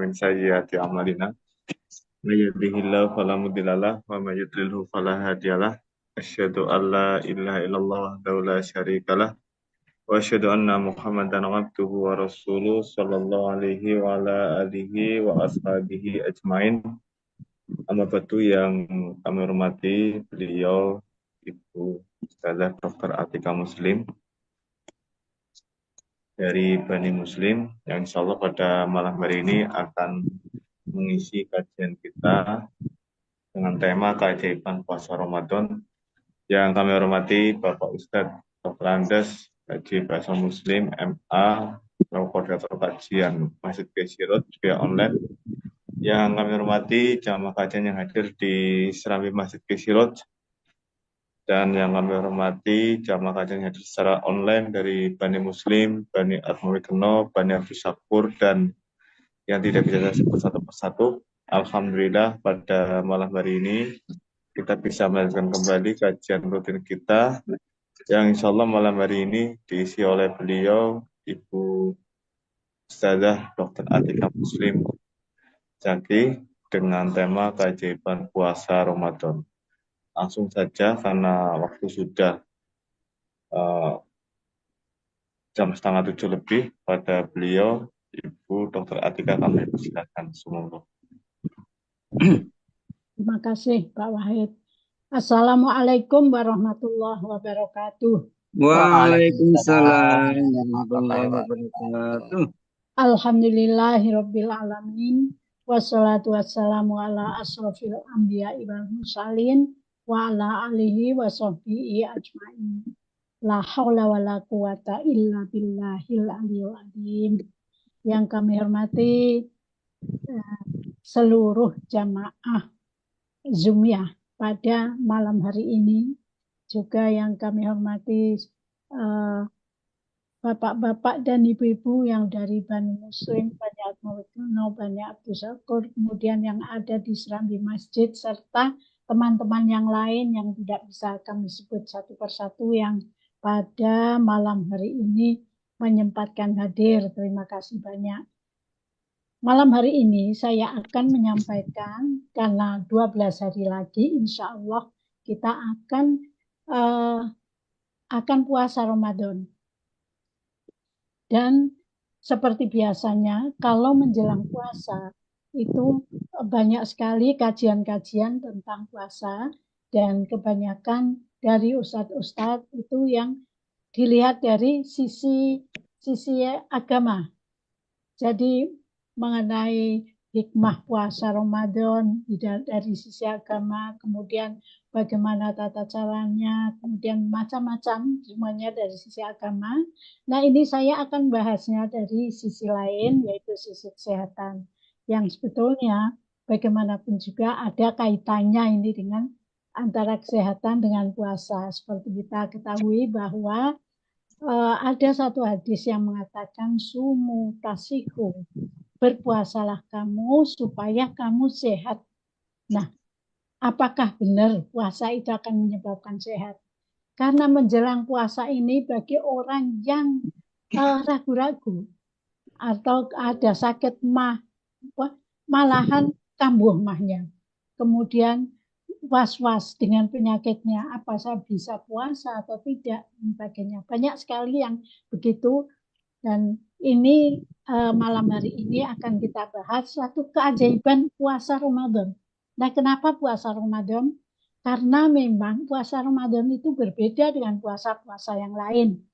ومن سيئات أعمالنا من يهده الله فلا مضل له ومن يضلل فلا هادي له أشهد أن لا إله إلا الله وحده لا شريك له وأشهد أن محمدا عبده ورسوله صلى الله عليه وعلى آله وأصحابه أجمعين. Amma batu yang kami hormati beliau Ibu Ustazah Dr. Atika Muslim dari Bani Muslim yang insya Allah pada malam hari ini akan mengisi kajian kita dengan tema keajaiban puasa Ramadan. Yang kami hormati Bapak Ustadz Dr. Andes, Haji Bahasa Muslim, MA, Koordinator Kajian Masjid Kesirot via online. Yang kami hormati jamaah kajian yang hadir di Serambi Masjid Kesirot, dan yang kami hormati jamaah kajian yang hadir secara online dari Bani Muslim, Bani Atmawikeno, Bani Abdus Syakur, dan yang tidak bisa saya sebut satu persatu. Alhamdulillah pada malam hari ini kita bisa melanjutkan kembali kajian rutin kita yang insya Allah malam hari ini diisi oleh beliau Ibu Ustazah Dr. Atika Muslim Zaki dengan tema keajaiban puasa Ramadan. Langsung saja karena waktu sudah jam 6:30 lebih, pada beliau Ibu Dr. Atika kami persilakan semua. Terima kasih Pak Wahid. Assalamualaikum warahmatullahi wabarakatuh. Waalaikumsalam warahmatullahi wabarakatuh. Alhamdulillahirabbil alamin. Wassalatu wassalamu ala asrofil anbiya'i wal mursalin wa ala alihi wa sahbihi ajma'in. La haula wa la quwata illa billahil aliyil azim. Yang kami hormati seluruh jamaah Zoomiyah pada malam hari ini, juga yang kami hormati bapak-bapak dan ibu-ibu yang dari Bani Muslim, Bani Atmawikeno, Bani Abdus Syakur, kemudian yang ada di Serambi Masjid, serta teman-teman yang lain yang tidak bisa kami sebut satu persatu yang pada malam hari ini menyempatkan hadir. Terima kasih banyak. Malam hari ini saya akan menyampaikan, karena 12 hari lagi insya Allah kita akan puasa Ramadan. Dan seperti biasanya kalau menjelang puasa itu banyak sekali kajian-kajian tentang puasa, dan kebanyakan dari ustadz-ustadz itu yang dilihat dari sisi agama. Jadi mengenai hikmah puasa Ramadan dari sisi agama, kemudian bagaimana tata caranya, kemudian macam-macam semuanya dari sisi agama. Nah, ini saya akan bahasnya dari sisi lain, yaitu sisi kesehatan, yang sebetulnya bagaimanapun juga ada kaitannya ini dengan antara kesehatan dengan puasa. Seperti kita ketahui bahwa ada satu hadis yang mengatakan sumu tasihu, berpuasalah kamu supaya kamu sehat. Nah, apakah benar puasa itu akan menyebabkan sehat? Karena menjelang puasa ini bagi orang yang ragu-ragu atau ada sakit malahan kambuh mahnya, kemudian was-was dengan penyakitnya, apa saya bisa puasa atau tidak, dan sebagainya. Banyak sekali yang begitu, dan ini malam hari ini akan kita bahas suatu keajaiban puasa Ramadan. Nah, kenapa puasa Ramadan? Karena memang puasa Ramadan itu berbeda dengan puasa-puasa yang lain.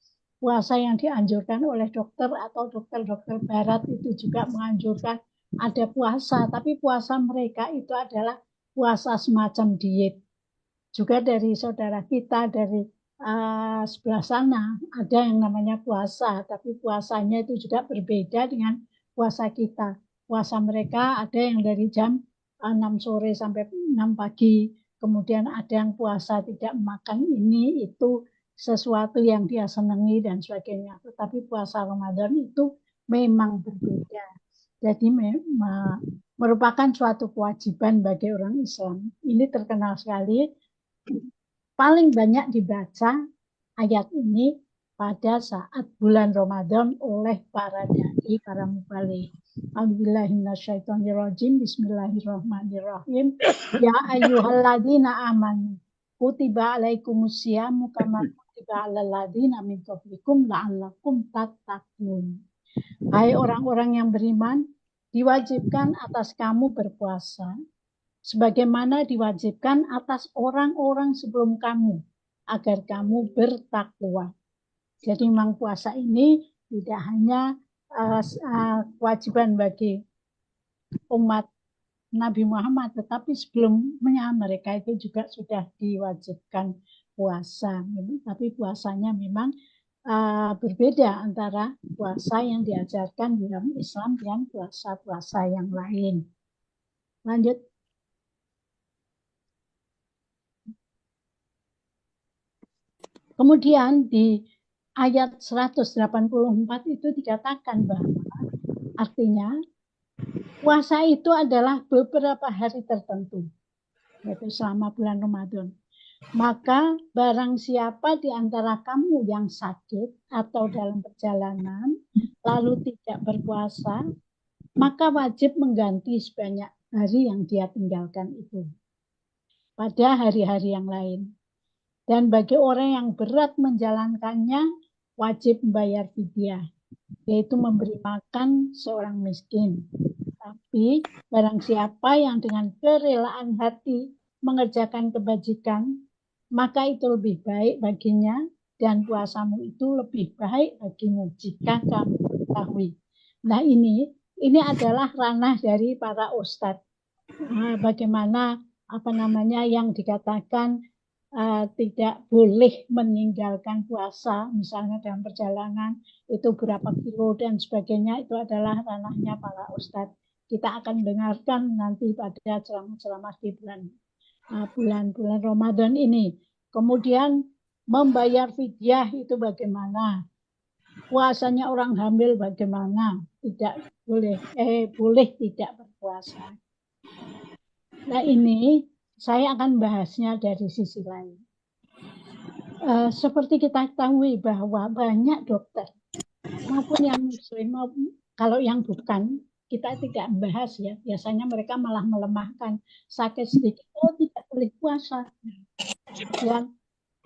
Puasa yang dianjurkan oleh dokter atau dokter-dokter barat itu juga menganjurkan ada puasa, tapi puasa mereka itu adalah puasa semacam diet. Juga dari saudara kita dari sebelah sana ada yang namanya puasa, tapi puasanya itu juga berbeda dengan puasa kita. Puasa mereka ada yang dari jam 6 sore sampai 6 pagi, kemudian ada yang puasa tidak makan ini itu sesuatu yang dia senangi dan sebagainya. Tetapi puasa Ramadan itu memang berbeda. Jadi merupakan suatu kewajiban bagi orang Islam. Ini terkenal sekali. Paling banyak dibaca ayat ini pada saat bulan Ramadan oleh para dai. bagi para mubalik. A'udzubillahi minasyaitonirrajim. Bismillahirrahmanirrahim. Ya ayyuhalladzina amanu kutiba alaikumusyamu kama kutiba alal ladzina min qablikum la'allakum tattaqun. Hai orang-orang yang beriman, diwajibkan atas kamu berpuasa sebagaimana diwajibkan atas orang-orang sebelum kamu agar kamu bertakwa. Jadi memang puasa ini tidak hanya kewajiban bagi umat Nabi Muhammad, tetapi sebelumnya mereka itu juga sudah diwajibkan puasa. Tapi puasanya memang berbeda antara puasa yang diajarkan dalam Islam dan puasa-puasa yang lain. Lanjut. Kemudian di ayat 184 itu dikatakan bahwa artinya puasa itu adalah beberapa hari tertentu, yaitu selama bulan Ramadan. Maka barang siapa di antara kamu yang sakit atau dalam perjalanan lalu tidak berpuasa, maka wajib mengganti sebanyak hari yang dia tinggalkan itu pada hari-hari yang lain. Dan bagi orang yang berat menjalankannya, wajib membayar fidyah, yaitu memberi makan seorang miskin. Tapi barang siapa yang dengan kerelaan hati mengerjakan kebajikan, maka itu lebih baik baginya dan puasamu itu lebih baik bagimu jika kamu mengetahui. Nah ini adalah ranah dari para ustadz. Bagaimana yang dikatakan tidak boleh meninggalkan puasa, misalnya dalam perjalanan itu berapa kilo dan sebagainya, itu adalah ranahnya para ustadz. Kita akan dengarkan nanti pada ceramah-ceramah di bulan Ramadan ini. Kemudian membayar fidyah itu bagaimana? Puasanya orang hamil bagaimana? Tidak boleh, boleh tidak berpuasa. Nah ini saya akan bahasnya dari sisi lain. Seperti kita ketahui bahwa banyak dokter, maupun yang muslim, maupun kalau yang bukan, kita tidak membahas ya. Biasanya mereka malah melemahkan sakit sedikit, oh tidak boleh puasa. Dan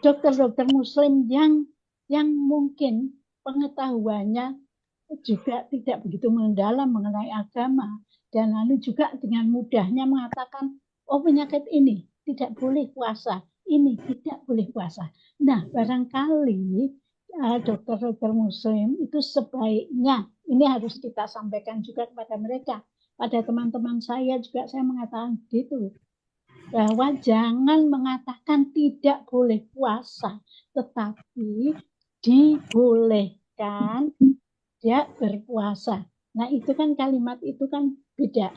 dokter-dokter muslim yang mungkin pengetahuannya juga tidak begitu mendalam mengenai agama, dan lalu juga dengan mudahnya mengatakan, oh penyakit ini tidak boleh puasa, ini tidak boleh puasa. Nah barangkali dokter-dokter muslim itu sebaiknya, ini harus kita sampaikan juga kepada mereka, pada teman-teman saya juga saya mengatakan gitu, bahwa jangan mengatakan tidak boleh puasa, tetapi dibolehkan dia berpuasa. Nah itu kan kalimat itu kan beda.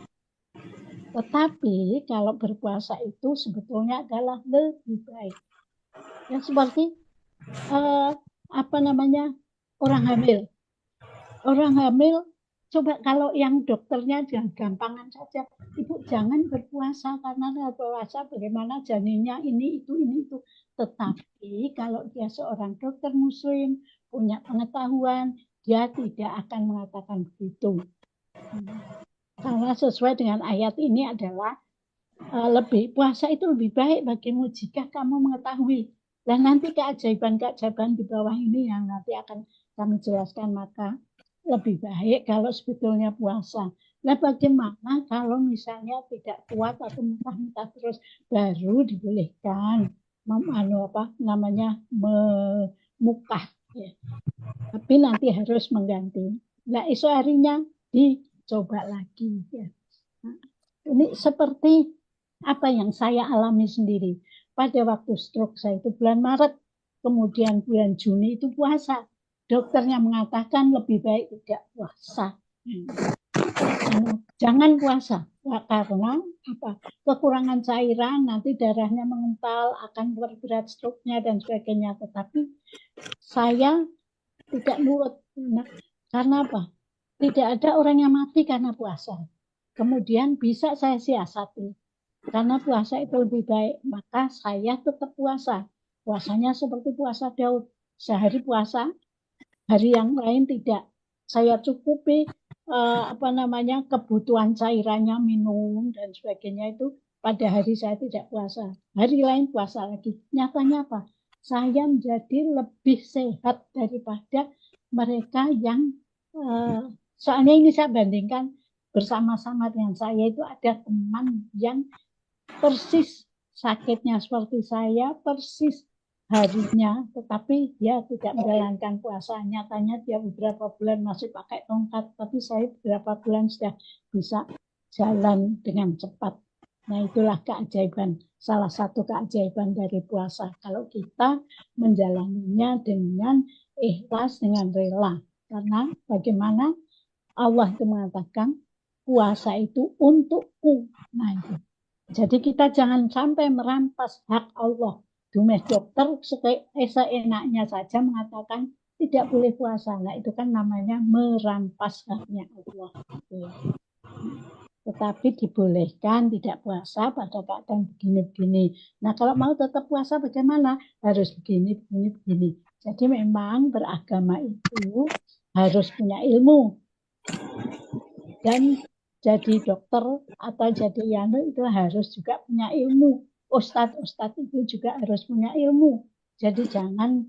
Tetapi kalau berpuasa itu sebetulnya adalah lebih baik. Ya seperti orang hamil. Orang hamil, coba kalau yang dokternya jangan gampangan saja, ibu jangan berpuasa karena berpuasa bagaimana janinnya ini itu. Tetapi kalau dia seorang dokter muslim punya pengetahuan, dia tidak akan mengatakan begitu. Karena sesuai dengan ayat ini adalah puasa itu lebih baik bagimu jika kamu mengetahui. Dan nanti keajaiban-keajaiban di bawah ini yang nanti akan kami jelaskan, maka lebih baik kalau sebetulnya puasa. Nah bagaimana kalau misalnya tidak kuat atau muntah-muntah terus, baru dibolehkan memukah. Ya. Tapi nanti harus mengganti. Nah esok harinya dicoba lagi. Ya. Nah, ini seperti apa yang saya alami sendiri. Pada waktu stroke saya itu bulan Maret, kemudian bulan Juni itu puasa. Dokternya mengatakan lebih baik tidak puasa. Jangan puasa. Karena kekurangan cairan, nanti darahnya mengental, akan berat stroke-nya dan sebagainya. Tetapi saya tidak nurut. Karena apa? Tidak ada orang yang mati karena puasa. Kemudian bisa saya siasati. Karena puasa itu lebih baik, maka saya tetap puasa. Puasanya seperti puasa Daud. Sehari puasa, hari yang lain tidak. saya cukupi kebutuhan cairannya, minum dan sebagainya, itu pada hari saya tidak puasa, hari lain puasa lagi. Nyatanya apa? Saya menjadi lebih sehat daripada mereka yang soalnya ini saya bandingkan bersama-sama dengan saya, itu ada teman yang persis sakitnya seperti saya, persis harinya, tetapi dia tidak menjalankan puasa. Nyatanya dia beberapa bulan masih pakai tongkat, tapi saya beberapa bulan sudah bisa jalan dengan cepat. Nah, itulah keajaiban, salah satu keajaiban dari puasa. Kalau kita menjalaninya dengan ikhlas, dengan rela. Karena bagaimana Allah itu mengatakan, puasa itu untukku. Nah, itu. Jadi kita jangan sampai merampas hak Allah. Dumes dokter seenaknya saja mengatakan tidak boleh puasa. Nah, itu kan namanya merampas haknya Allah. Tetapi dibolehkan tidak puasa pada keadaan begini-begini. Nah, kalau mau tetap puasa bagaimana? Harus begini. Jadi memang beragama itu harus punya ilmu. Dan jadi dokter atau jadi yanu itu harus juga punya ilmu. Ustadz itu juga harus punya ilmu. Jadi jangan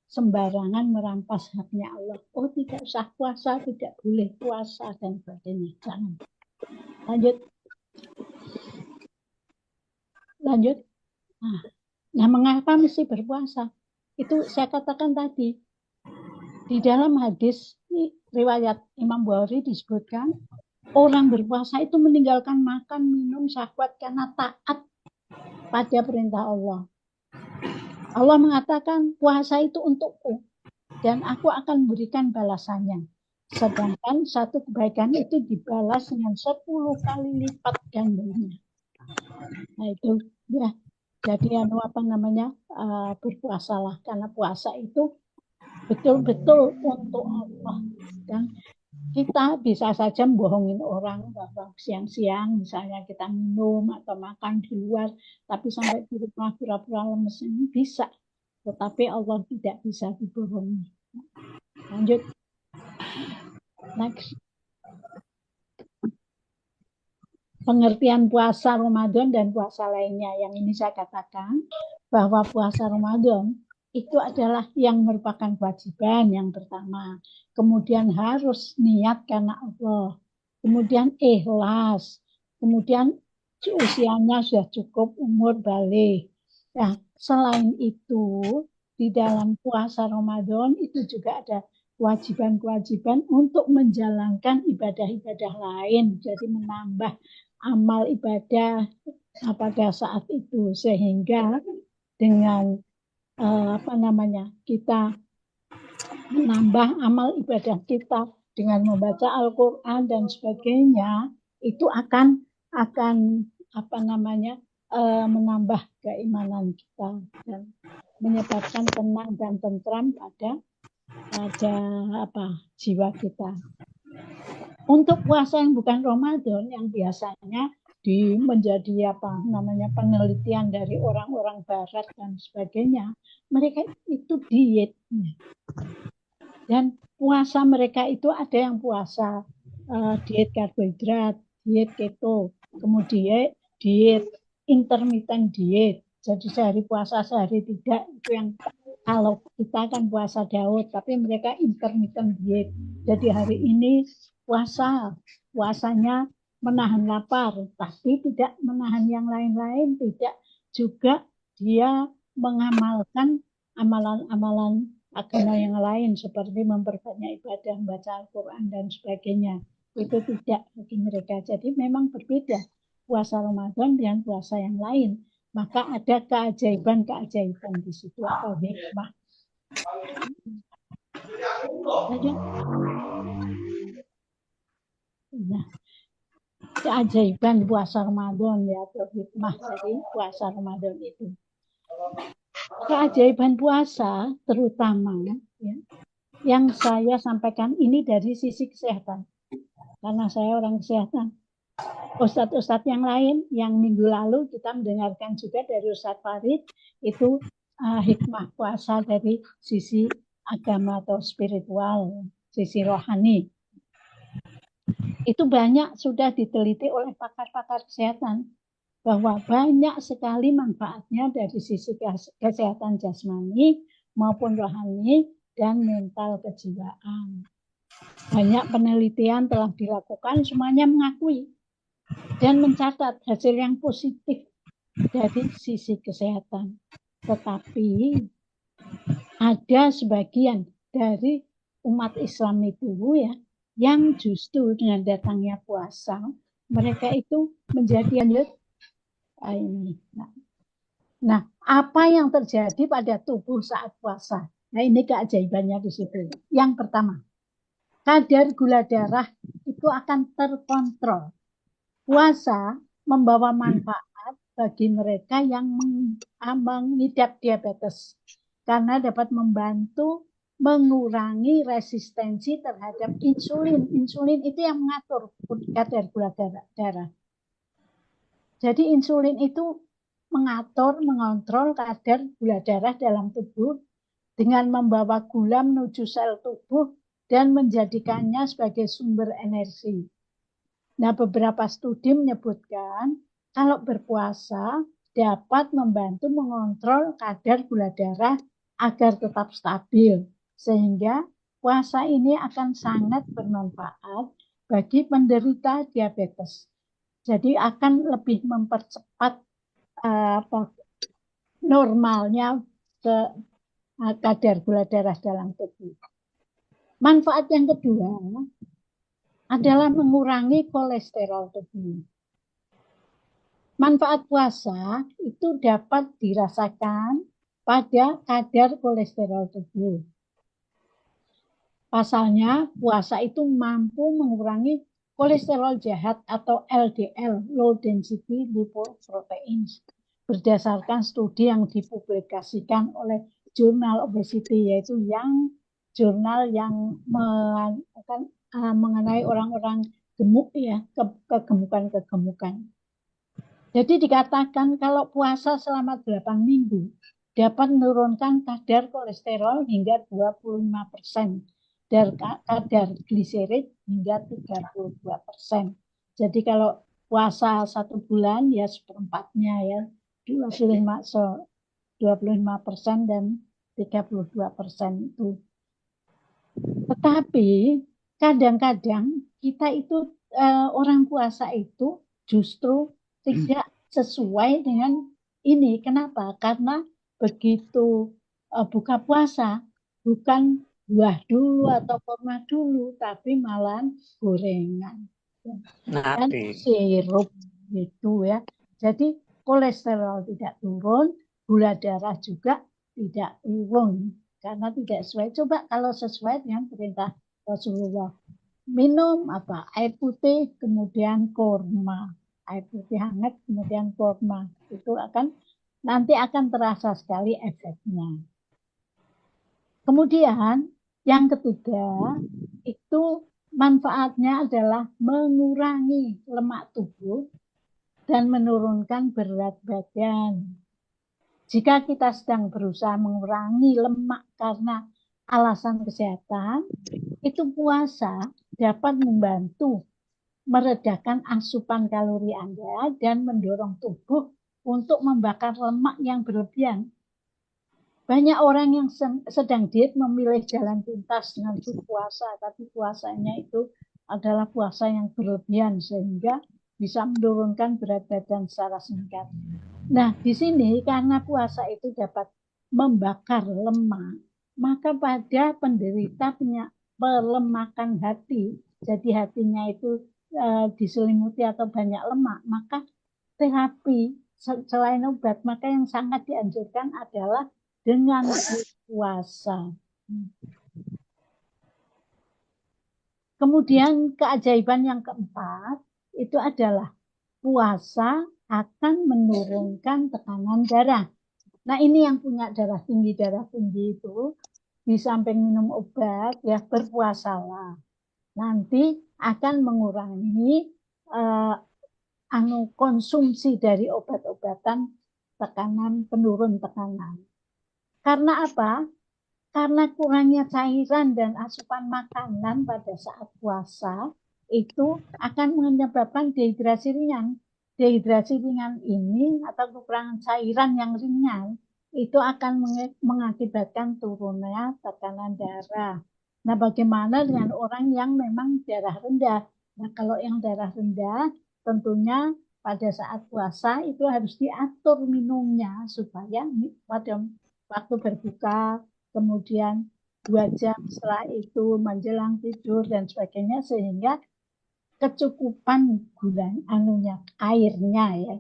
sembarangan merampas haknya Allah. Oh, tidak usah puasa, tidak boleh puasa dan sebagainya. Jangan. Lanjut. Nah, mengapa mesti berpuasa? Itu saya katakan tadi. Di dalam hadis riwayat Imam Bukhari disebutkan, orang berpuasa itu meninggalkan makan, minum, syahwat karena taat pada perintah Allah. Allah mengatakan puasa itu untukku dan aku akan memberikan balasannya. Sedangkan satu kebaikan itu dibalas dengan 10 kali lipat gandanya. Nah, itu ya. Jadi berpuasalah, karena puasa itu betul-betul untuk Allah. Dan kita bisa saja membohongin orang bahwa siang-siang misalnya kita minum atau makan di luar, tapi sampai di rumah pura-pura lemes, ini bisa. Tetapi Allah tidak bisa dibohongi. Lanjut. Next. Pengertian puasa Ramadan dan puasa lainnya. Yang ini saya katakan bahwa puasa Ramadan itu adalah yang merupakan kewajiban yang pertama. Kemudian harus niat karena Allah. Kemudian ikhlas. Kemudian usianya sudah cukup, umur balik. Nah, selain itu, di dalam puasa Ramadan itu juga ada kewajiban-kewajiban untuk menjalankan ibadah-ibadah lain. Jadi menambah amal ibadah pada saat itu. Sehingga dengan kita menambah amal ibadah kita dengan membaca Al-Quran dan sebagainya, itu akan menambah keimanan kita dan menyebabkan tenang dan tentram pada jiwa kita. Untuk puasa yang bukan Ramadan, yang biasanya menjadi penelitian dari orang-orang Barat dan sebagainya, mereka itu diet. Dan puasa mereka itu ada yang puasa diet karbohidrat, diet keto, kemudian diet intermittent diet. Jadi sehari puasa, sehari tidak. Itu yang kalau kita kan puasa Daud, tapi mereka intermittent diet. Jadi hari ini puasanya menahan lapar, tapi tidak menahan yang lain-lain, tidak juga dia mengamalkan amalan-amalan agama yang lain seperti memperbanyak ibadah, membaca Al-Quran dan sebagainya. Itu tidak bagi mereka. Jadi memang berbeda puasa Ramadan dengan puasa yang lain. Maka ada keajaiban-keajaiban di situ atau hikmah. Nah, keajaiban puasa Ramadan ya, atau hikmah dari puasa Ramadan itu. Keajaiban puasa terutama ya, yang saya sampaikan ini dari sisi kesehatan. Karena saya orang kesehatan. Ustadz-ustadz yang lain yang minggu lalu kita mendengarkan juga dari Ustadz Farid itu hikmah puasa dari sisi agama atau spiritual. sisi rohani. Itu banyak sudah diteliti oleh pakar-pakar kesehatan bahwa banyak sekali manfaatnya dari sisi kesehatan jasmani maupun rohani dan mental kejiwaan. Banyak penelitian telah dilakukan, semuanya mengakui dan mencatat hasil yang positif dari sisi kesehatan. Tetapi ada sebagian dari umat Islam itu ya, yang justru dengan datangnya puasa, mereka itu menjadi ini. Nah, apa yang terjadi pada tubuh saat puasa? Nah, ini keajaibannya di situ. Yang pertama, kadar gula darah itu akan terkontrol. Puasa membawa manfaat bagi mereka yang mengidap diabetes karena dapat membantu mengurangi resistensi terhadap insulin. Insulin itu yang mengatur kadar gula darah. Jadi insulin itu mengontrol kadar gula darah dalam tubuh dengan membawa gula menuju sel tubuh dan menjadikannya sebagai sumber energi. Nah, beberapa studi menyebutkan kalau berpuasa dapat membantu mengontrol kadar gula darah agar tetap stabil. Sehingga puasa ini akan sangat bermanfaat bagi penderita diabetes. Jadi akan lebih mempercepat normalnya kadar gula darah dalam tubuh. Manfaat yang kedua adalah mengurangi kolesterol tubuh. Manfaat puasa itu dapat dirasakan pada kadar kolesterol tubuh. Pasalnya, puasa itu mampu mengurangi kolesterol jahat atau LDL, low density lipoproteins, berdasarkan studi yang dipublikasikan oleh jurnal obesity, yaitu jurnal yang mengenai orang-orang gemuk ya, kegemukan. Jadi dikatakan kalau puasa selama 8 minggu dapat menurunkan kadar kolesterol hingga 25%. Dan kadar gliserid hingga 32%. Jadi kalau puasa 1 bulan ya seperempatnya ya 25% dan 32% itu. Tetapi kadang-kadang kita itu orang puasa itu justru tidak sesuai dengan ini. Kenapa? Karena begitu buka puasa bukan buah dulu atau kurma dulu, tapi malah gorengan dan sirup gitu ya. Jadi kolesterol tidak turun, gula darah juga tidak turun karena tidak sesuai. Coba kalau sesuai dengan perintah Rasulullah, minum air putih kemudian kurma, air putih hangat kemudian kurma, itu nanti akan terasa sekali efeknya. Kemudian yang ketiga itu manfaatnya adalah mengurangi lemak tubuh dan menurunkan berat badan. Jika kita sedang berusaha mengurangi lemak karena alasan kesehatan, itu puasa dapat membantu meredakan asupan kalori Anda dan mendorong tubuh untuk membakar lemak yang berlebihan. Banyak orang yang sedang diet memilih jalan pintas dengan berpuasa, tapi puasanya itu adalah puasa yang berlebihan sehingga bisa menurunkan berat badan secara singkat. Nah, di sini karena puasa itu dapat membakar lemak, maka pada penderita pelemakan hati, jadi hatinya itu diselimuti atau banyak lemak, maka terapi selain obat, maka yang sangat dianjurkan adalah dengan puasa. Kemudian keajaiban yang keempat itu adalah puasa akan menurunkan tekanan darah. Nah, ini yang punya darah tinggi itu di samping minum obat ya berpuasalah. Nanti akan mengurangi konsumsi dari obat-obatan penurun tekanan. Karena apa? karena kurangnya cairan dan asupan makanan pada saat puasa, itu akan menyebabkan dehidrasi ringan. Dehidrasi ringan ini atau kekurangan cairan yang ringan itu akan mengakibatkan turunnya tekanan darah. Nah, bagaimana dengan orang yang memang darah rendah? Nah, kalau yang darah rendah, tentunya pada saat puasa itu harus diatur minumnya supaya pada waktu berbuka, kemudian 2 jam setelah itu menjelang tidur dan sebagainya, sehingga kecukupan gula airnya ya,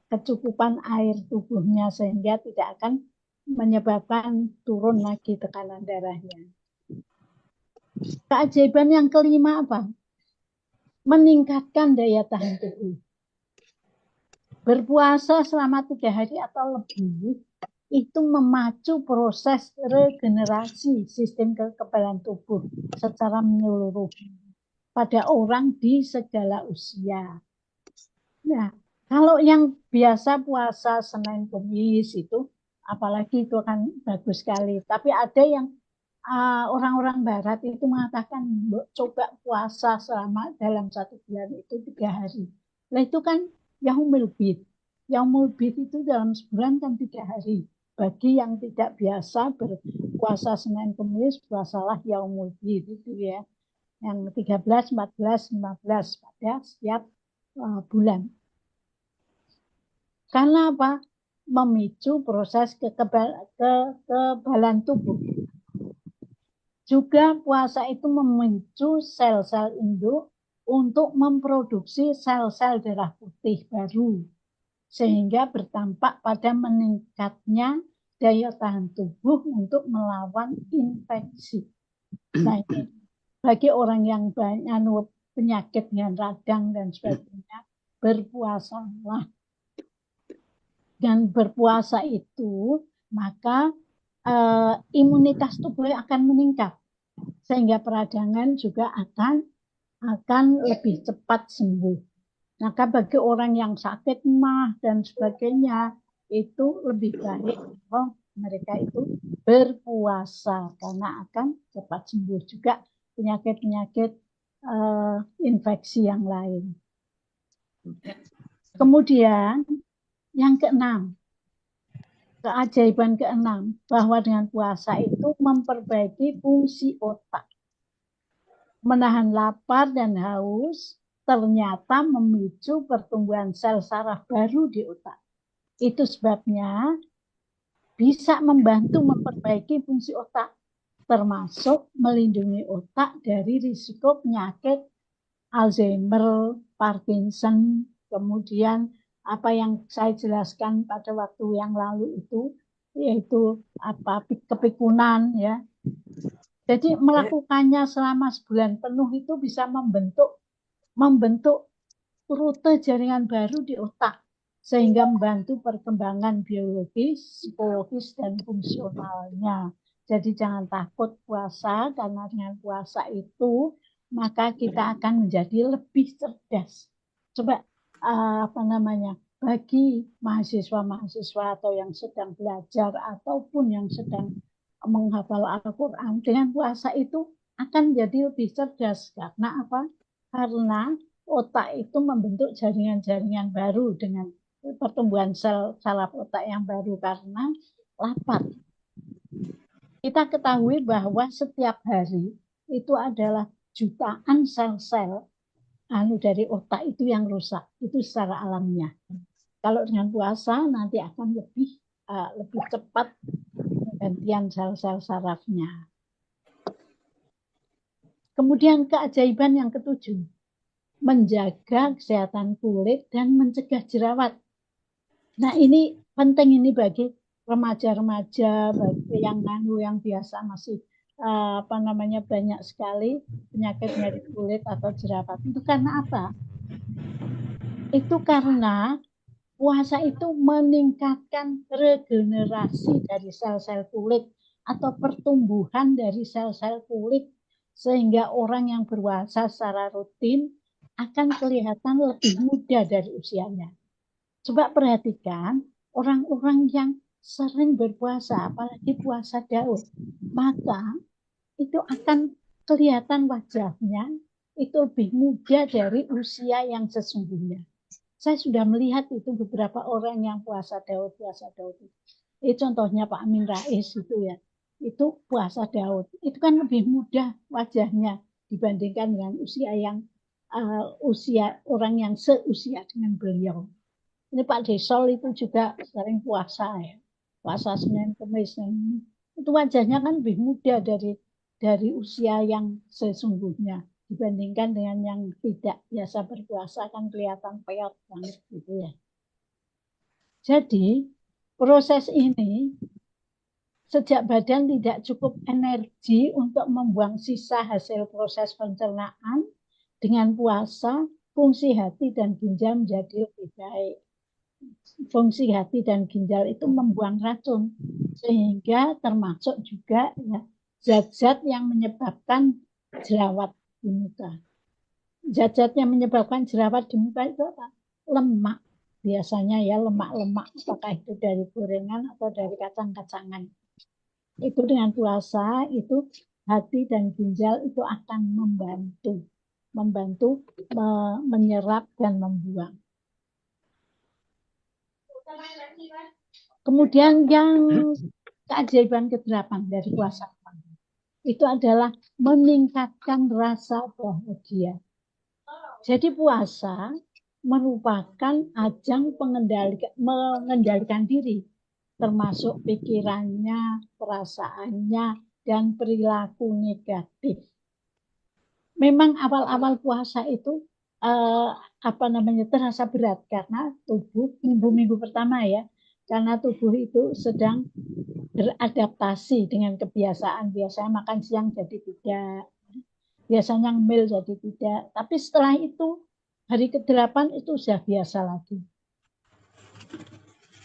kecukupan air tubuhnya sehingga tidak akan menyebabkan turun lagi tekanan darahnya. Keajaiban yang kelima apa? Meningkatkan daya tahan tubuh. Berpuasa selama 3 hari atau lebih itu memacu proses regenerasi sistem kekebalan tubuh secara menyeluruh pada orang di segala usia. Nah, kalau yang biasa puasa Senin Kamis itu, apalagi itu akan bagus sekali. Tapi ada yang orang-orang Barat itu mengatakan coba puasa selama dalam 1 bulan itu 3 hari. Nah itu kan Yaumul Bid. Yaumul Bid itu dalam sebulan kan 3 hari. Bagi yang tidak biasa berpuasa Senin Kamis, puasalah Yaumul Bid itu ya. Yang 13, 14, 15 pada setiap bulan. Karena apa? Memicu proses kekebalan tubuh. Juga puasa itu memicu sel-sel induk untuk memproduksi sel-sel darah putih baru, sehingga berdampak pada meningkatnya daya tahan tubuh untuk melawan infeksi. Nah, ini bagi orang yang banyak penyakit dengan radang dan sebagainya, berpuasalah. Dan berpuasa itu, maka imunitas tubuh akan meningkat, sehingga peradangan juga akan lebih cepat sembuh. Maka bagi orang yang sakit mah dan sebagainya, itu lebih baik kalau mereka itu berpuasa karena akan cepat sembuh juga penyakit-penyakit infeksi yang lain. Kemudian yang keenam, keajaiban keenam, bahwa dengan puasa itu memperbaiki fungsi otak. Menahan lapar dan haus ternyata memicu pertumbuhan sel saraf baru di otak. Itu sebabnya bisa membantu memperbaiki fungsi otak, termasuk melindungi otak dari risiko penyakit Alzheimer, Parkinson, kemudian apa yang saya jelaskan pada waktu yang lalu itu, yaitu kepikunan ya. Jadi melakukannya selama sebulan penuh itu bisa membentuk rute jaringan baru di otak, sehingga membantu perkembangan biologis, psikologis, dan fungsionalnya. Jadi jangan takut puasa, karena dengan puasa itu maka kita akan menjadi lebih cerdas. Coba bagi mahasiswa-mahasiswa atau yang sedang belajar ataupun yang sedang menghafal Al-Quran, dengan puasa itu akan jadi lebih cerdas. Karena apa? Karena otak itu membentuk jaringan-jaringan baru dengan pertumbuhan sel saraf otak yang baru karena lapar. Kita ketahui bahwa setiap hari itu adalah jutaan sel-sel dari otak itu yang rusak. Itu secara alamiah. Kalau dengan puasa nanti akan lebih cepat penggantian sel-sel sarafnya. Kemudian keajaiban yang ketujuh, menjaga kesehatan kulit dan mencegah jerawat. Nah ini penting ini bagi remaja-remaja, bagi yang biasa masih banyak sekali penyakit nyeri kulit atau jerawat. Itu karena apa? Itu karena puasa itu meningkatkan regenerasi dari sel-sel kulit atau pertumbuhan dari sel-sel kulit, sehingga orang yang berpuasa secara rutin akan kelihatan lebih muda dari usianya. Coba perhatikan orang-orang yang sering berpuasa, apalagi puasa Daud, maka itu akan kelihatan wajahnya itu lebih muda dari usia yang sesungguhnya. Saya sudah melihat itu beberapa orang yang puasa Daud. Contohnya Pak Amin Rais itu ya. Itu puasa Daud. Itu kan lebih mudah wajahnya dibandingkan dengan usia orang yang seusia dengan beliau. Ini Pak Desol itu juga sering puasa ya. Puasa Senin Kamis. Itu wajahnya kan lebih muda dari usia yang sesungguhnya dibandingkan dengan yang tidak biasa berpuasa kan kelihatan peot banget gitu ya. Jadi proses ini sejak badan tidak cukup energi untuk membuang sisa hasil proses pencernaan, dengan puasa fungsi hati dan ginjal menjadi lebih baik. Fungsi hati dan ginjal itu membuang racun, sehingga termasuk juga ya, zat-zat yang menyebabkan jerawat di muka. Zat-zat yang menyebabkan jerawat di muka itu apa? Lemak. Biasanya ya lemak-lemak, apakah itu dari gorengan atau dari kacang-kacangan. Itu dengan puasa, itu hati dan ginjal itu akan membantu menyerap dan membuang. Kemudian yang keajaiban ke-8 dari puasa itu adalah meningkatkan rasa bahagia. Jadi puasa merupakan ajang mengendalikan diri, termasuk pikirannya, perasaannya, dan perilaku negatif. Memang awal-awal puasa itu terasa berat karena tubuh minggu-minggu pertama ya, karena tubuh itu sedang beradaptasi dengan kebiasaan. Biasanya makan siang jadi tidak, biasanya ngemil jadi tidak. Tapi setelah itu hari ke-8 itu sudah biasa lagi.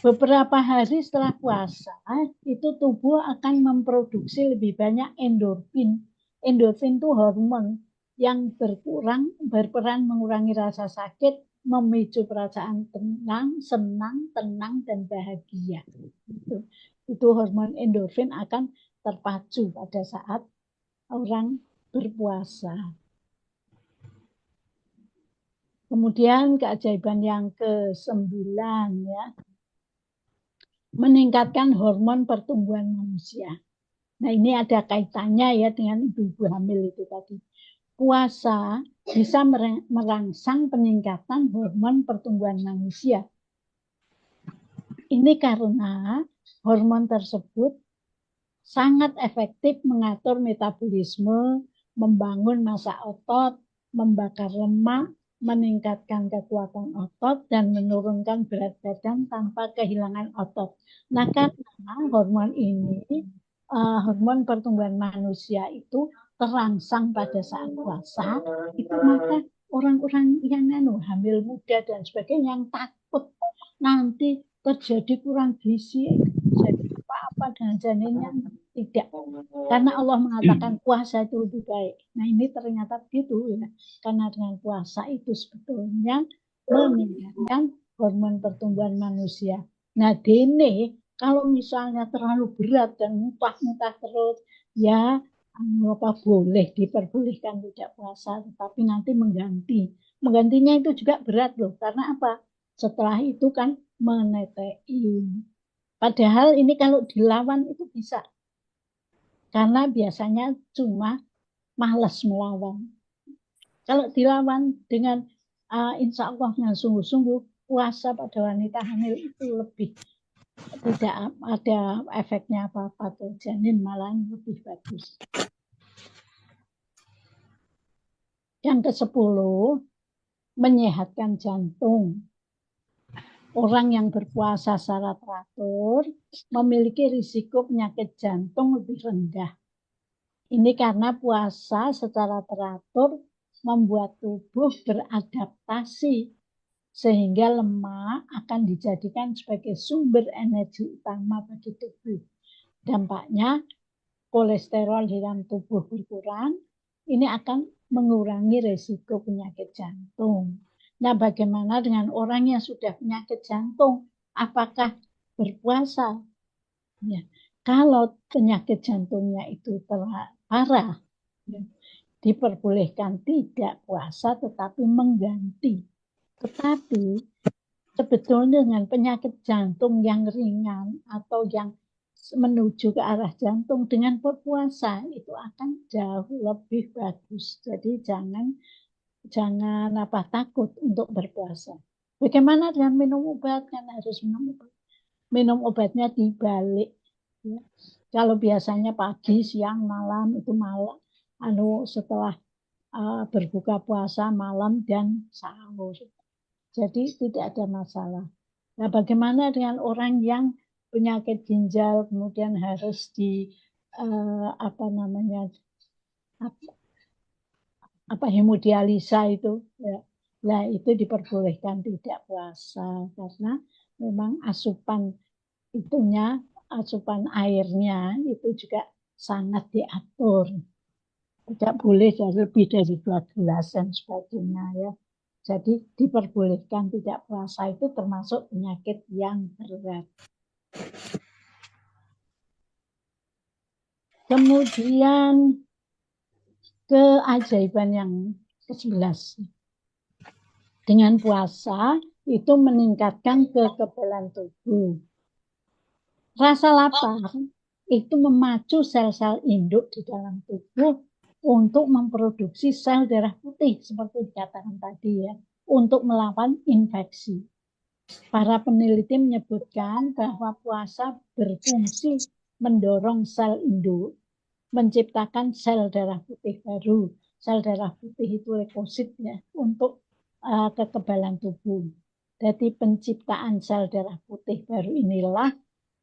Beberapa hari setelah puasa itu tubuh akan memproduksi lebih banyak endorfin. Endorfin itu hormon yang berperan mengurangi rasa sakit, memicu perasaan tenang, senang, tenang, dan bahagia. Itu hormon endorfin akan terpacu pada saat orang berpuasa. Kemudian keajaiban yang ke-9 ya, meningkatkan hormon pertumbuhan manusia. Nah ini ada kaitannya ya dengan ibu-ibu hamil itu tadi. Puasa bisa merangsang peningkatan hormon pertumbuhan manusia. Ini karena hormon tersebut sangat efektif mengatur metabolisme, membangun massa otot, membakar lemak, meningkatkan kekuatan otot, dan menurunkan berat badan tanpa kehilangan otot. Nah, karena hormon ini, hormon pertumbuhan manusia itu terangsang pada saat puasa, itu maka orang-orang yang hamil muda dan sebagainya yang takut nanti terjadi kurang gizi, jadi apa dengan janinnya, tidak. Karena Allah mengatakan puasa itu lebih baik. Nah ini ternyata begitu ya. Karena dengan puasa itu sebetulnya meningkatkan hormon pertumbuhan manusia. Nah dene kalau misalnya terlalu berat dan muntah-muntah terus, ya boleh diperbolehkan tidak puasa, tetapi nanti menggantinya itu juga berat loh. Karena apa? Setelah itu kan menetein. Padahal ini kalau dilawan itu bisa. Karena biasanya cuma malas melawan. Kalau dilawan dengan insya Allah yang sungguh-sungguh, puasa pada wanita hamil itu lebih tidak ada efeknya apa-apa tuh, janin malah lebih bagus. Yang ke-10, menyehatkan jantung. Orang yang berpuasa secara teratur memiliki risiko penyakit jantung lebih rendah. Ini karena puasa secara teratur membuat tubuh beradaptasi sehingga lemak akan dijadikan sebagai sumber energi utama bagi tubuh. Dampaknya kolesterol di dalam tubuh berkurang, ini akan mengurangi risiko penyakit jantung. Nah, bagaimana dengan orang yang sudah penyakit jantung? Apakah berpuasa Ya. Kalau penyakit jantungnya itu parah, ya, diperbolehkan tidak puasa tetapi mengganti. Tetapi sebetulnya dengan penyakit jantung yang ringan atau yang menuju ke arah jantung dengan berpuasa itu akan jauh lebih bagus. Jadi jangan takut untuk berpuasa. Bagaimana dengan minum obat? Kan harus minum obat. Minum obatnya dibalik. Ya. Kalau biasanya pagi, siang, malam itu malam. Setelah berbuka puasa malam dan sahur. Jadi tidak ada masalah. Nah, bagaimana dengan orang yang penyakit ginjal kemudian harus di hemodialisa itu, ya. Nah, itu diperbolehkan tidak puasa karena memang asupan airnya itu juga sangat diatur. Tidak boleh lebih dari 2 gelas dan sebagainya, ya. Jadi diperbolehkan tidak puasa itu termasuk penyakit yang berat. Kemudian keajaiban yang ke-11. Dengan puasa itu meningkatkan kekebalan tubuh. Rasa lapar itu memacu sel-sel induk di dalam tubuh untuk memproduksi sel darah putih seperti dikatakan tadi, ya, untuk melawan infeksi. Para peneliti menyebutkan bahwa puasa berfungsi mendorong sel induk menciptakan sel darah putih baru. Sel darah putih itu leukosit, ya, untuk kekebalan tubuh. Jadi penciptaan sel darah putih baru inilah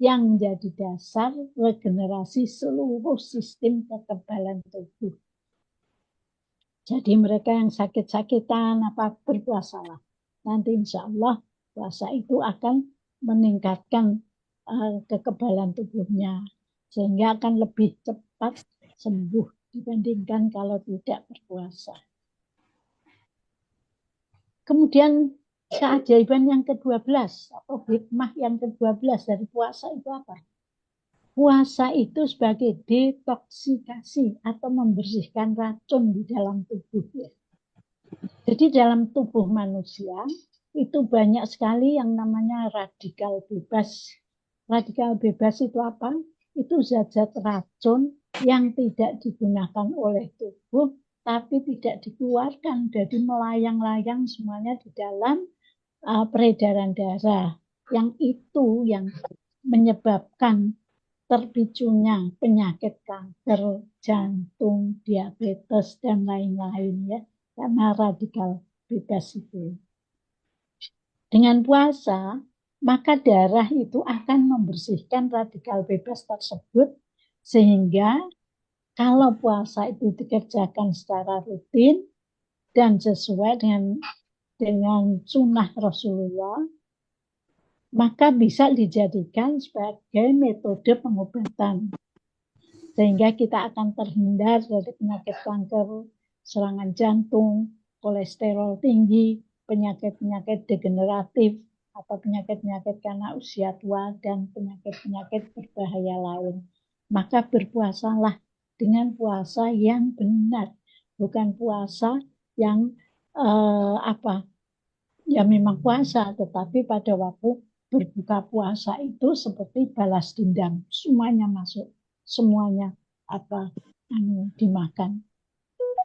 yang menjadi dasar regenerasi seluruh sistem kekebalan tubuh. Jadi mereka yang sakit-sakitan berpuasalah. Nanti insya Allah puasa itu akan meningkatkan kekebalan tubuhnya. Sehingga akan lebih cepat sembuh dibandingkan kalau tidak berpuasa. Kemudian keajaiban yang ke-12 atau hikmah yang ke-12 dari puasa itu apa? Puasa itu sebagai detoksikasi atau membersihkan racun di dalam tubuh. Jadi dalam tubuh manusia itu banyak sekali yang namanya radikal bebas. Radikal bebas itu apa? Itu zat-zat racun yang tidak digunakan oleh tubuh tapi tidak dikeluarkan, jadi melayang-layang semuanya di dalam peredaran darah. Yang itu yang menyebabkan terpicunya penyakit kanker, jantung, diabetes, dan lain-lain, ya, karena radikal bebas itu. Dengan puasa, maka darah itu akan membersihkan radikal bebas tersebut, sehingga kalau puasa itu dikerjakan secara rutin dan sesuai dengan sunnah Rasulullah, maka bisa dijadikan sebagai metode pengobatan. Sehingga kita akan terhindar dari penyakit kanker, serangan jantung, kolesterol tinggi, penyakit-penyakit degeneratif, atau penyakit-penyakit karena usia tua, dan penyakit-penyakit berbahaya lain. Maka berpuasalah dengan puasa yang benar, bukan puasa yang ya memang puasa, tetapi pada waktu berbuka puasa itu seperti balas dendam, semuanya masuk, semuanya dimakan.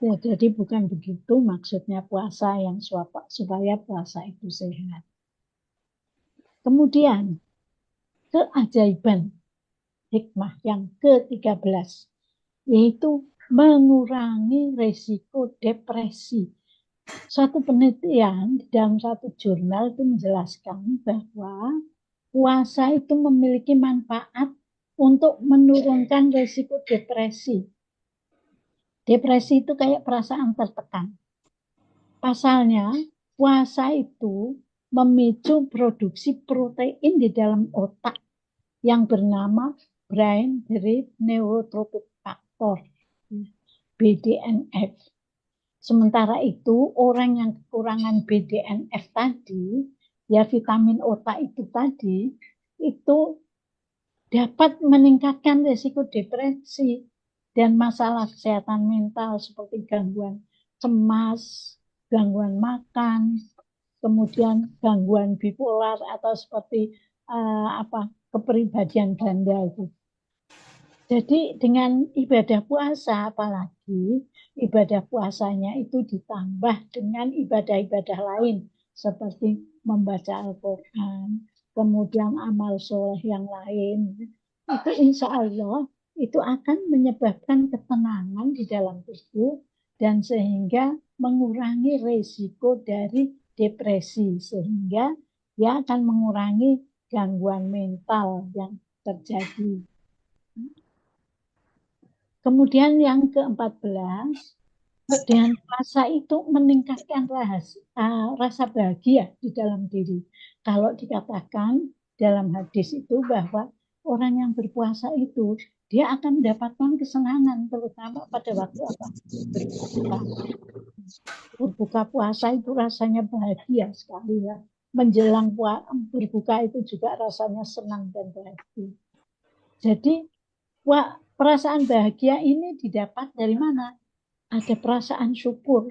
Ya, jadi bukan begitu maksudnya puasa yang supaya puasa itu sehat. Kemudian keajaiban hikmah yang ke-13 yaitu mengurangi resiko depresi. Suatu penelitian di dalam satu jurnal itu menjelaskan bahwa puasa itu memiliki manfaat untuk menurunkan resiko depresi. Depresi itu kayak perasaan tertekan. Pasalnya, puasa itu memicu produksi protein di dalam otak yang bernama brain derived neurotrophic factor, BDNF. Sementara itu, orang yang kekurangan BDNF tadi, ya vitamin otak itu tadi, itu dapat meningkatkan risiko depresi dan masalah kesehatan mental seperti gangguan cemas, gangguan makan, kemudian gangguan bipolar atau seperti kepribadian ganda itu. Jadi dengan ibadah puasa, apalagi ibadah puasanya itu ditambah dengan ibadah-ibadah lain seperti membaca Al-Quran, kemudian amal soleh yang lain, itu insya Allah itu akan menyebabkan ketenangan di dalam tubuh dan sehingga mengurangi resiko dari depresi, sehingga dia akan mengurangi gangguan mental yang terjadi. Kemudian yang ke-14, dengan puasa itu meningkatkan rasa bahagia di dalam diri. Kalau dikatakan dalam hadis itu bahwa orang yang berpuasa itu dia akan mendapatkan kesenangan terutama pada waktu apa? Berbuka. Berbuka puasa itu rasanya bahagia sekali ya. Menjelang berbuka itu juga rasanya senang dan bahagia. Jadi perasaan bahagia ini didapat dari mana? Ada perasaan syukur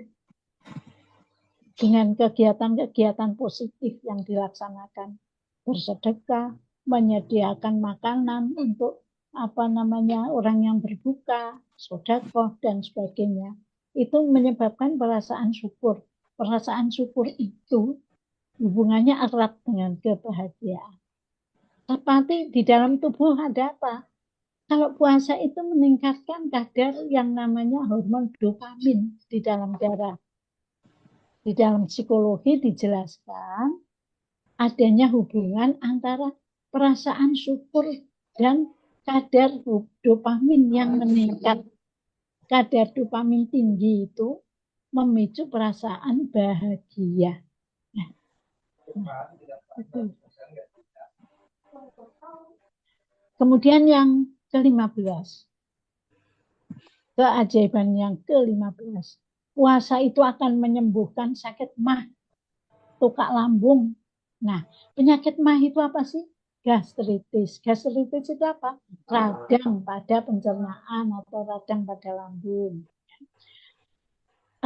dengan kegiatan-kegiatan positif yang dilaksanakan, bersedekah, menyediakan makanan untuk orang yang berbuka, sedekah dan sebagainya. Itu menyebabkan perasaan syukur. Perasaan syukur itu hubungannya erat dengan kebahagiaan. Tapi di dalam tubuh ada apa? Kalau puasa itu meningkatkan kadar yang namanya hormon dopamin di dalam darah. Di dalam psikologi dijelaskan adanya hubungan antara perasaan syukur dan kadar dopamin yang meningkat. Kadar dopamin tinggi itu memicu perasaan bahagia. Kemudian yang ke-15. Keajaiban yang ke-15. Puasa itu akan menyembuhkan sakit mah, tukak lambung. Nah, penyakit mah itu apa sih? Gastritis. Gastritis itu apa? Radang pada pencernaan atau radang pada lambung.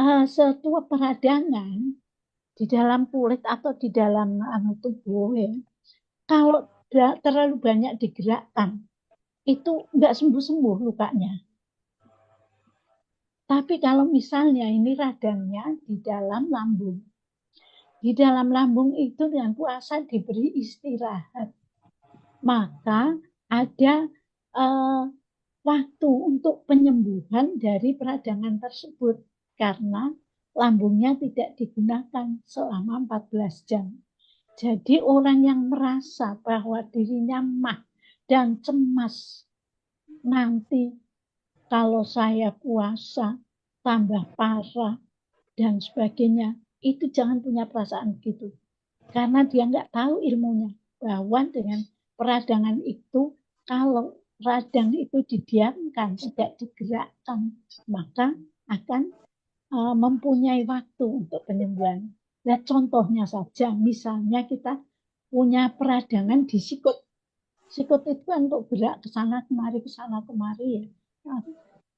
Sebuah peradangan di dalam kulit atau di dalam tubuh ya, kalau terlalu banyak digerakkan, itu nggak sembuh-sembuh lukanya. Tapi kalau misalnya ini radangnya di dalam lambung, di dalam lambung itu dengan puasa diberi istirahat, maka ada waktu untuk penyembuhan dari peradangan tersebut karena lambungnya tidak digunakan selama 14 jam. Jadi orang yang merasa bahwa dirinya mah dan cemas, nanti kalau saya puasa tambah parah dan sebagainya, itu jangan punya perasaan gitu. Karena dia nggak tahu ilmunya bahwa dengan peradangan itu, kalau radang itu didiamkan, tidak digerakkan, maka akan mempunyai waktu untuk penyembuhan. Nah, contohnya saja, misalnya kita punya peradangan di sikut. Sikut itu kan untuk gerak ke sana kemari ya. Nah,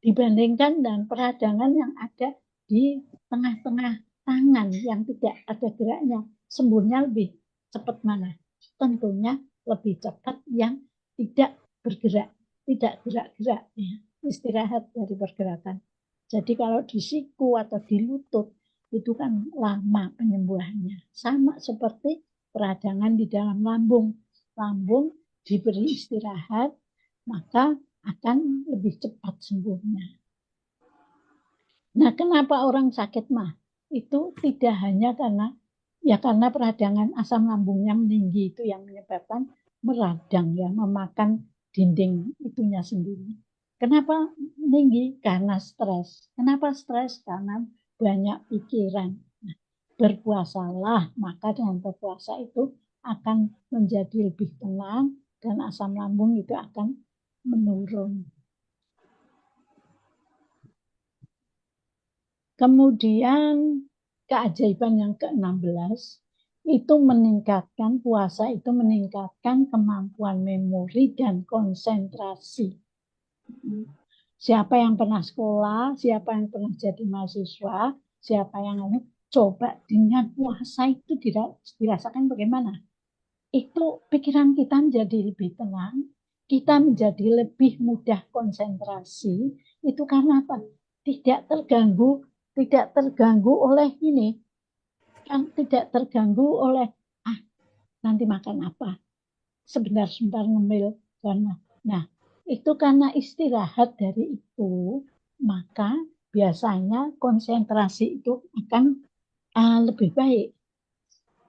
dibandingkan dengan peradangan yang ada di tengah-tengah tangan yang tidak ada geraknya, sembuhnya lebih cepat mana? Tentunya lebih cepat yang tidak bergerak, tidak gerak-gerak, ya. Istirahat dari pergerakan. Jadi kalau di siku atau di lutut itu kan lama penyembuhannya. Sama seperti peradangan di dalam lambung. Lambung diberi istirahat, maka akan lebih cepat sembuhnya. Nah, kenapa orang sakit mah? Itu tidak hanya karena peradangan asam lambungnya meninggi itu yang menyebabkan meradang ya, memakan dinding itunya sendiri. Kenapa meninggi? Karena stres. Kenapa stres? Karena banyak pikiran. Nah, berpuasalah, maka dengan berpuasa itu akan menjadi lebih tenang dan asam lambung itu akan menurun. Kemudian keajaiban yang ke-16, itu meningkatkan, puasa itu meningkatkan kemampuan memori dan konsentrasi. Siapa yang pernah sekolah, siapa yang pernah jadi mahasiswa, siapa yang coba dengan puasa itu dirasakan bagaimana? Itu pikiran kita menjadi lebih tenang, kita menjadi lebih mudah konsentrasi. Itu karena apa? Tidak terganggu oleh ini, kan tidak terganggu oleh nanti makan apa, sebentar-sebentar ngemil karena. Nah, itu karena istirahat dari itu, maka biasanya konsentrasi itu akan lebih baik.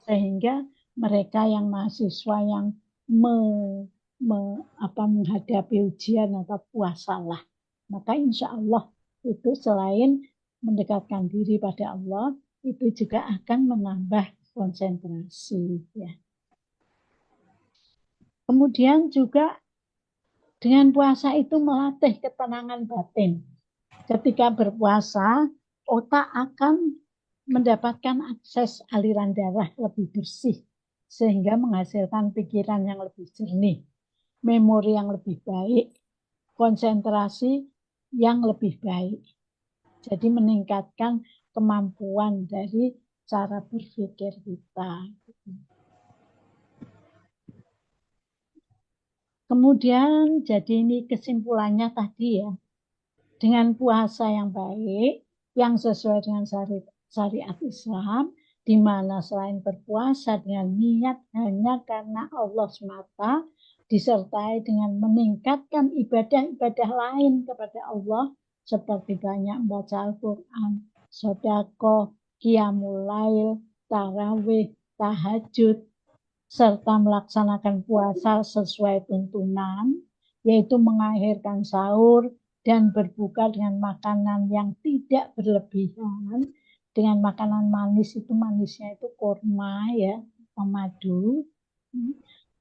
Sehingga mereka yang mahasiswa yang menghadapi ujian atau puasalah, maka insya Allah itu selain mendekatkan diri pada Allah, itu juga akan menambah konsentrasi. Ya. Kemudian juga dengan puasa itu melatih ketenangan batin. Ketika berpuasa, otak akan mendapatkan akses aliran darah lebih bersih, sehingga menghasilkan pikiran yang lebih jernih, memori yang lebih baik, konsentrasi yang lebih baik. Jadi meningkatkan kemampuan dari cara berpikir kita. Kemudian jadi ini kesimpulannya tadi ya, dengan puasa yang baik, yang sesuai dengan syariat Islam, di mana selain berpuasa dengan niat hanya karena Allah semata, disertai dengan meningkatkan ibadah-ibadah lain kepada Allah, seperti banyak membaca Al-Quran, sedekah, qiyamul lail, tarawih, tahajud, serta melaksanakan puasa sesuai tuntunan, yaitu mengakhirkan sahur dan berbuka dengan makanan yang tidak berlebihan. Dengan makanan manis itu, manisnya itu kurma ya, madu.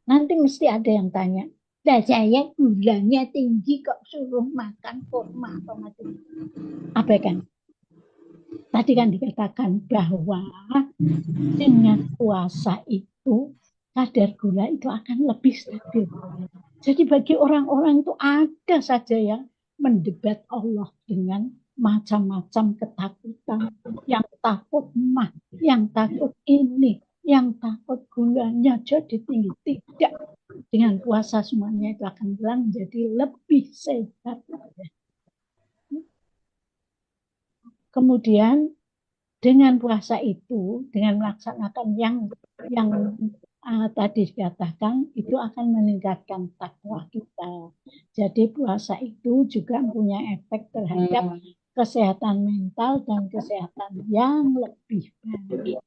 Nanti mesti ada yang tanya, "Nah, saya gulanya tinggi kok suruh makan kurma atau madu?" Abaikan. Tadi kan dikatakan bahwa dengan puasa itu kadar gula itu akan lebih stabil. Jadi bagi orang-orang itu ada saja yang mendebat Allah dengan macam-macam ketakutan. Yang takut mah, yang takut ini, yang takut gulanya jadi tinggi. Tidak. Dengan puasa semuanya itu akan hilang menjadi lebih sehat. Kemudian dengan puasa itu, dengan melaksanakan yang tadi dikatakan, itu akan meningkatkan takwa kita. Jadi puasa itu juga punya efek terhadap kesehatan mental dan kesehatan yang lebih baik.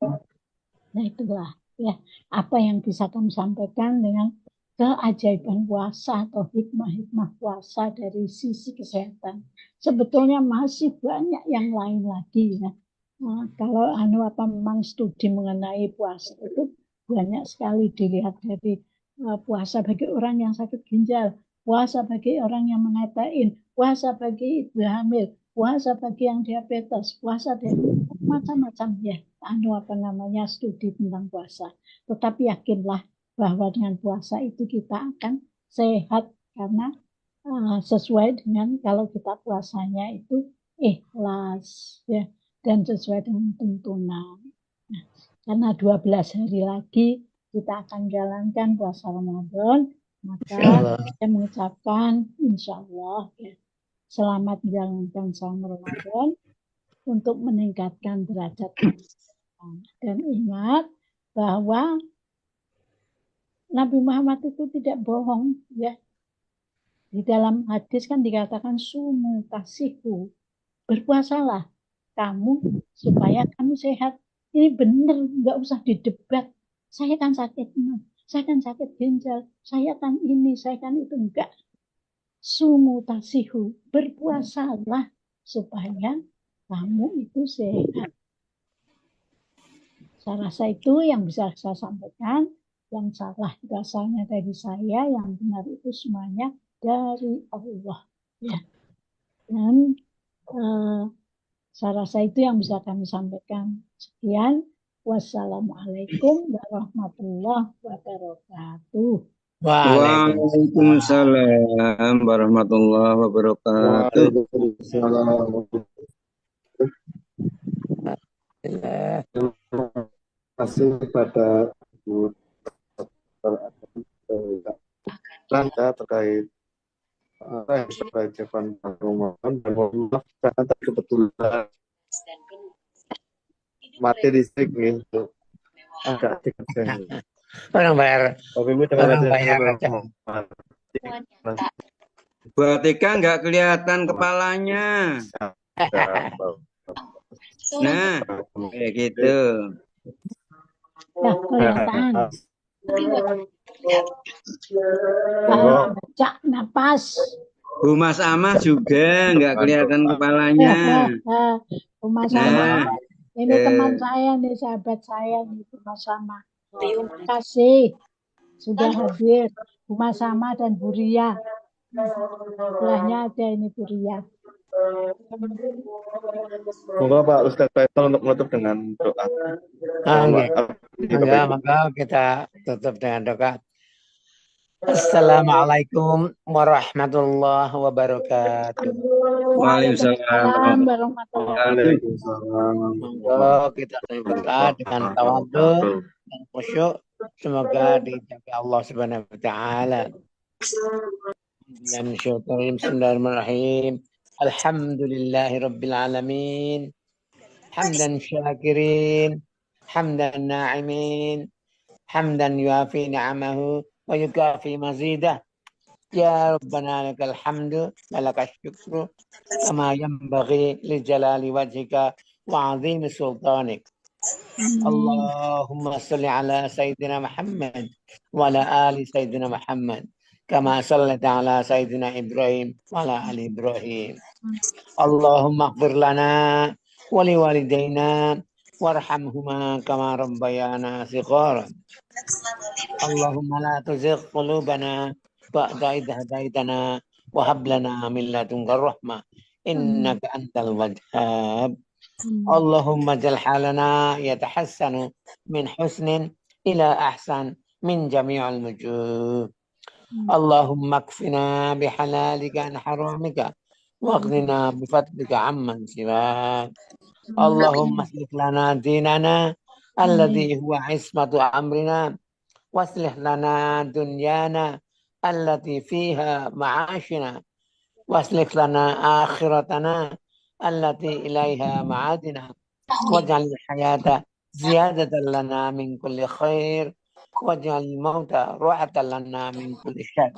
Nah itulah ya apa yang bisa kami sampaikan dengan keajaiban puasa atau hikmah-hikmah puasa dari sisi kesehatan. Sebetulnya masih banyak yang lain lagi ya. Nah, kalau memang studi mengenai puasa itu banyak sekali dilihat dari puasa bagi orang yang sakit ginjal, puasa bagi orang yang mengetain, puasa bagi ibu hamil, puasa bagi yang diabetes, puasa macam-macam ya studi tentang puasa. Tetapi yakinlah bahwa dengan puasa itu kita akan sehat karena sesuai dengan kalau kita puasanya itu ikhlas ya dan sesuai dengan tuntunan. Nah, karena 12 hari lagi kita akan jalankan puasa Ramadan, maka saya mengucapkan insya Allah ya, selamat menjalankan selama Ramadan untuk meningkatkan derajat kita. Dan ingat bahwa Nabi Muhammad itu tidak bohong ya. Di dalam hadis kan dikatakan sumu tasihu, berpuasalah kamu supaya kamu sehat. Ini benar, nggak usah didebat. Saya kan sakit saya kan sakit ginjal, saya kan ini, saya kan itu, enggak. Sumu tasihu, berpuasalah supaya kamu itu sehat. Saya rasa itu yang bisa saya sampaikan. Yang salah asalnya dari saya, yang benar itu semuanya dari Allah. Ya. Dan saya rasa itu yang bisa kami sampaikan. Sekian. Wassalamualaikum warahmatullahi wabarakatuh. Waalaikumsalam warahmatullahi wabarakatuh. Waalaikumsalam. Terima kasih pada Bu Rangka terkait Jepan Ramadan, dan mohon maaf karena tadi kebetulan mati listrik nih, agak dikecil. Orang bayar aja. Bu Atika nggak kelihatan kepalanya. Nah, kayak gitu. Nah, kelihatan. Baca napas. Bu Mas Amah juga nggak kelihatan kepalanya. Bu Mas Amah. Ini teman saya nih, sahabat saya nih, Bu Mas Amah. Terima kasih sudah hadir, Bu Mas Amah dan Bu Ria. Sebelahnya ada ini Bu Ria. Moga Pak Ustadz Faisal untuk menutup dengan doa. Maka kita tutup dengan doa. Assalamualaikum warahmatullahi wabarakatuh. Waalaikumsalam warahmatullahi Semoga kita berdoa dengan tawadhu dan khusyuk. Semoga dijaga Allah Subhanahu wa taala. Bismillahirrahmanirrahim. Alhamdulillahirabbil alamin. Hamdan syakirin, hamdan na'imin, hamdan yuafi ni'amahu wa yukafi mazidah. Ya Rabbana lakal hamdu wa lakal syukru kama yanbaghi li jalali wajhika wa 'azimi sultanik. Allahumma salli ala Sayyidina Muhammad wa ala ali Sayyidina Muhammad kama sallaita ala Sayyidina Ibrahim wa ala ali Ibrahim. Allahumma ighfir lana wa li walidayna warhamhuma kama rabbayana shighara. Allahumma la tuzigh qulubana ba'da idh hadaitana wa hab lana min ladunka rahmah innaka antal wahhab. Allahumma jal halana yatahassanu min husnin ila ahsan min jami'il wujuh. Allahumma kfina bihalalika an haramika waghnina bifadlika amman siwak. Allahumma aslih lana dinana alladhi huwa ismatu amrina waslih lana dunyana allati fiha ma'ashina waslih lana akhiratana allati ilaiha ma'adina waj'al al-hayata ziyadatan lana min kulli khair waj'al al-mauta rahatan lana min kulli syarr.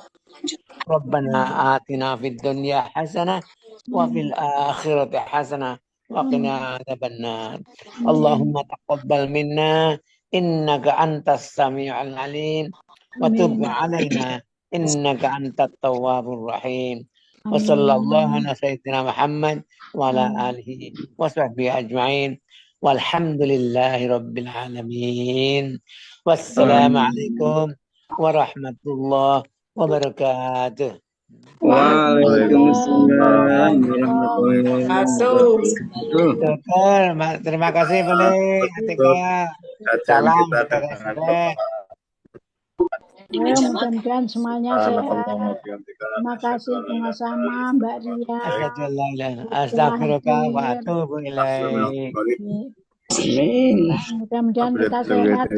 Rabbana atina fid dunya hasanah wa fil akhirati hasanah wa qina adzabannar. Allahumma taqabbal minna innaka antas sami'ul alim wa tub 'alaina innaka antat tawwabur rahim. Wa sallallahu ala sayyidina Muhammad wa ala alihi wa sahbihi ajma'in. Walhamdulillahi rabbil alamin. Wassalamualaikum warahmatullahi wabarakatuh. Waalaikumsalam warahmatullahi wabarakatuh. Terima kasih boleh Atika. Salam kita dengan mudah-mudahan semuanya sehat. Terima kasih sama-sama Mbak Ria. Astagfirullah wa atubu ilaik. Amin. Mudah-mudahan kita sehat.